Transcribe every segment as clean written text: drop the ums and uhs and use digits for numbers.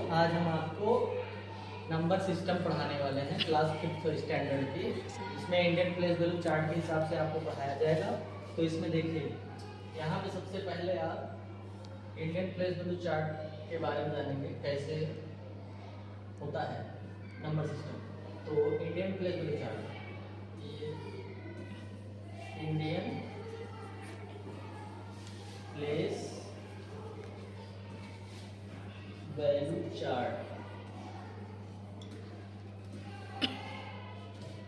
आज हम आपको नंबर सिस्टम पढ़ाने वाले हैं क्लास 5th स्टैंडर्ड की। इसमें इंडियन प्लेस वैल्यू चार्ट के हिसाब से आपको पढ़ाया जाएगा। तो इसमें देखिए, यहाँ पे सबसे पहले आप इंडियन प्लेस वैल्यू चार्ट के बारे में जानेंगे, कैसे होता है नंबर सिस्टम। तो इंडियन प्लेस वैल्यू चार्ट, ये इंडियन प्लेस वैल्यू चार्ट,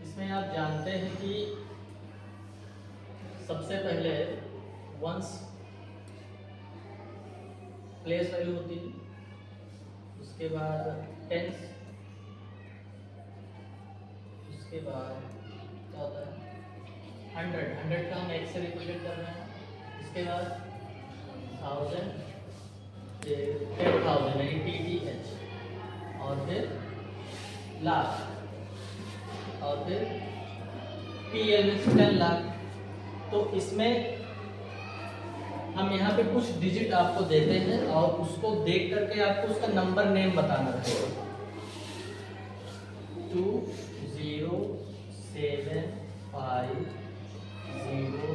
इसमें आप जानते हैं कि सबसे पहले वंस प्लेस वैल्यू होती है, उसके बाद टेंस, उसके बाद क्या होता है 100 का हम एक्स से रिप्रेजेंट कर रहे हैं, इसके बाद 1000, 10,000 यानी TTH, और फिर लाख, और फिर PL 10 लाख। तो इसमें हम यहाँ पे कुछ डिजिट आपको देते हैं और उसको देख करके आपको उसका नंबर नेम बताना रहेगा। 2 0 7 5 0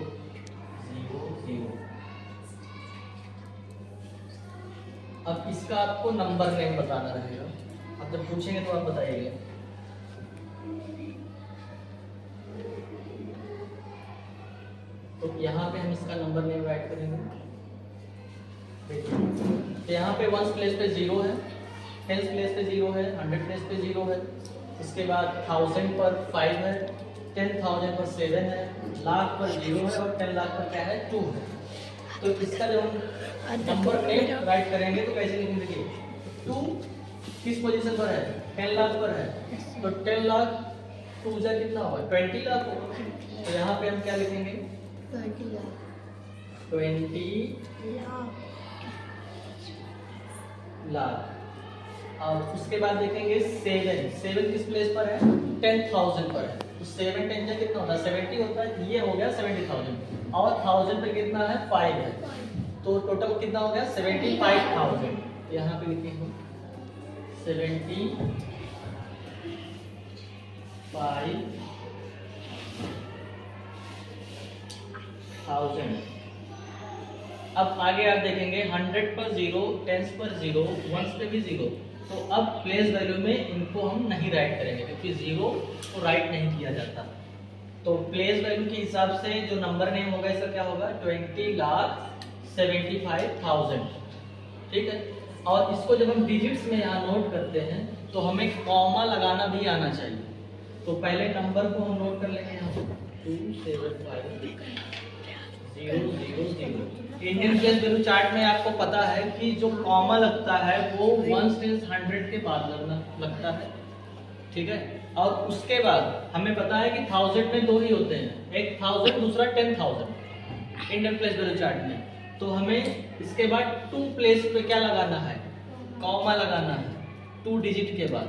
0 0। अब इसका आपको नंबर नेम बताना रहेगा। अब जब पूछेंगे तो आप बताइएगा। तो यहाँ पे हम इसका नंबर नेम राइट करेंगे। देखिए, तो यहाँ पे 1 प्लेस पे 0 है, 10 प्लेस पे 0 है, 100 प्लेस पे 0 है, इसके बाद 1000 पर 5 है, 10,000 पर 7 है, लाख पर 0 है और 10 लाख पर क्या है 2 है। तो इसका जब हम नंबर नेम राइट करेंगे तो कैसे लिखेंगे? देखिए 2 किस पोजीशन पर है? 10 लाख पर है, तो 10 लाख 2 जा कितना होगा? 20 लाख होगा। तो यहाँ पे हम क्या लिखेंगे? 20 लाख। और उसके बाद देखेंगे 7 किस प्लेस पर है? 10,000 पर है, तो 7 10 जा कितना होता है? 70 होता है। ये हो गया 70,000 और 1000 पे कितना है? 5 है, तो टोटल कितना हो गया? 75,000। यहाँ पे लिखेंगे 75,000। अब आगे आप देखेंगे 100 पर 0, 10 पर 0, 1 पे भी 0। तो अब प्लेस वैल्यू में इनको हम नहीं राइट करेंगे क्योंकि 0 को राइट नहीं किया जाता। तो प्लेस वैल्यू के हिसाब से जो नंबर नेम होगा इसका क्या होगा? 20,75,000। ठीक है। और इसको जब हम डिजिट्स में यहाँ नोट करते हैं तो हमें कॉमा लगाना भी आना चाहिए। तो पहले नंबर को हम नोट कर लेंगे यहाँ 275 0 0 0। इंडियन प्लेस वैल्यू चार्ट में आपको पता है कि जो कॉमा लगता है वो 1 से 100 के बाद लगता है। ठीक है। और उसके बाद हमें पता है कि 1000 में 2 ही होते हैं, एक 1000 दूसरा 10,000 इंडियन प्लेस वैल्यू चार्ट में। तो हमें इसके बाद 2 प्लेस पे क्या लगाना है? कॉमा लगाना है 2 डिजिट के बाद।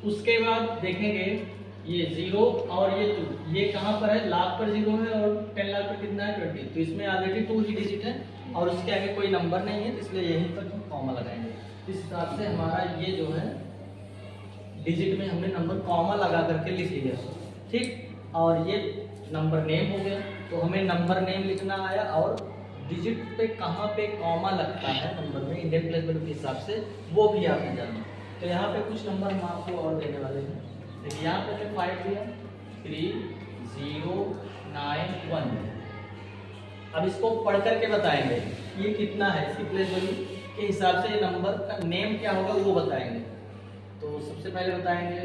उसके बाद देखेंगे ये 0 और ये 2, ये कहाँ पर है? लाख पर 0 है और 10 लाख पर कितना है? 20। तो इसमें ऑलरेडी 2 ही डिजिट है और उसके आगे कोई नंबर नहीं है, इसलिए यहीं पर हम कॉमा लगाएंगे। इस हिसाब से हमारा ये जो है डिजिट में हमने नंबर कॉमा लगा करके लिख लिया। ठीक। और ये नंबर नेम हो गया। तो हमें नंबर नेम लिखना आया और डिजिट पे कहाँ पे कॉमा लगता है नंबर में इंडियन प्लेस वैल्यू के हिसाब से, वो भी आपने जाना। तो यहाँ पे कुछ नंबर हम आपको और देने वाले हैं। देखिए यहाँ पे 5 दिया, 3 0 9 1। अब इसको पढ़ करके बताएंगे ये कितना है, इसकी प्लेस वैल्यू के हिसाब से नंबर का नेम क्या होगा वो बताएंगे। तो सबसे पहले बताएंगे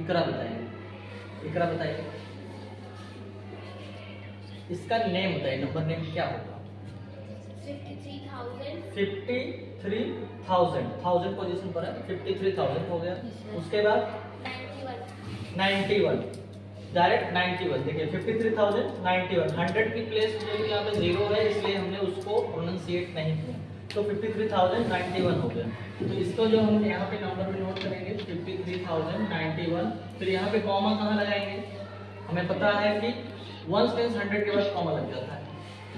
इकरा, बताएंगे इकरा, बताइए इसका नेम बताइए, नंबर नेम क्या होगा? 53,000 1000 पोजीशन पर है, 53,000 हो गया। उसके बाद 91 डायरेक्ट 91। देखिए 53,000 91, 100 की प्लेस यहाँ पे 0 है इसलिए हमने उसको प्रोनाउंसिएट नहीं किया, तो 53,091 हो गया। तो इसको जो हम यहाँ पे नंबर में नोट करेंगे 53,091, फिर यहाँ पे कॉमा कहाँ लगाएंगे? हमें पता है कि 1 से 100 के बाद कॉमा लग जाता है।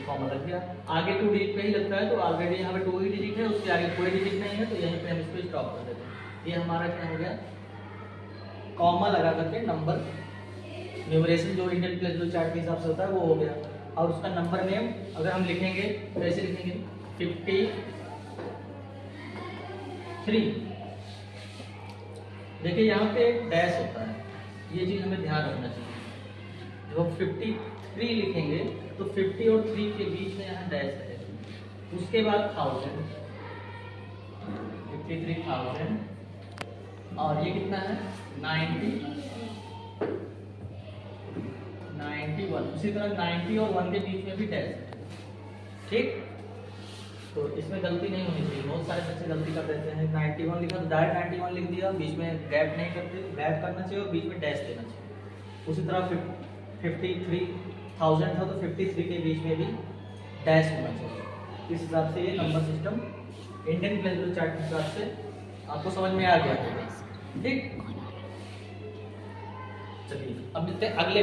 कॉमा लग गया। आगे 2 डिजिट पे ही लगता है, तो ऑलरेडी यहाँ पे 2 ही डिजिट है, उसके आगे कोई डिजिट नहीं है, तो यहीं पे हम इसको स्टॉप कर देते हैं। ये हमारा क्या हो गया, कॉमा लगा करके नंबर न्यूमरेशन जो इंडियन प्लेसबल चार्ट के हिसाब से होता है वो हो गया। और उसका नंबर नेम अगर हम लिखेंगे तो ऐसे लिखेंगे 53। देखिए यहाँ पे एक डैश होता है, ये चीज़ हमें ध्यान रखना चाहिए। जब हम 53 लिखेंगे तो 50 और 3 के बीच में यहाँ डैश है, उसके बाद 1000, 53,000, और ये कितना है 91। उसी तरह 90 और 1 के बीच में भी डैश है, ठीक। तो इसमें गलती नहीं होनी चाहिए, बहुत सारे बच्चे गलती कर देते हैं। 91 लिखा तो डायरेक्ट 91 लिख दिया, बीच में गैप नहीं करते, गैप करना चाहिए और बीच में डैश देना चाहिए। उसी तरह 53,000 था तो 53 के बीच में भी डैश होना चाहिए। इस हिसाब से ये नंबर सिस्टम इंडियन प्लेसबल चार्ट के हिसाब से आपको समझ में आ गया होगा, ठीक। चलिए अब मिलते हैं अगले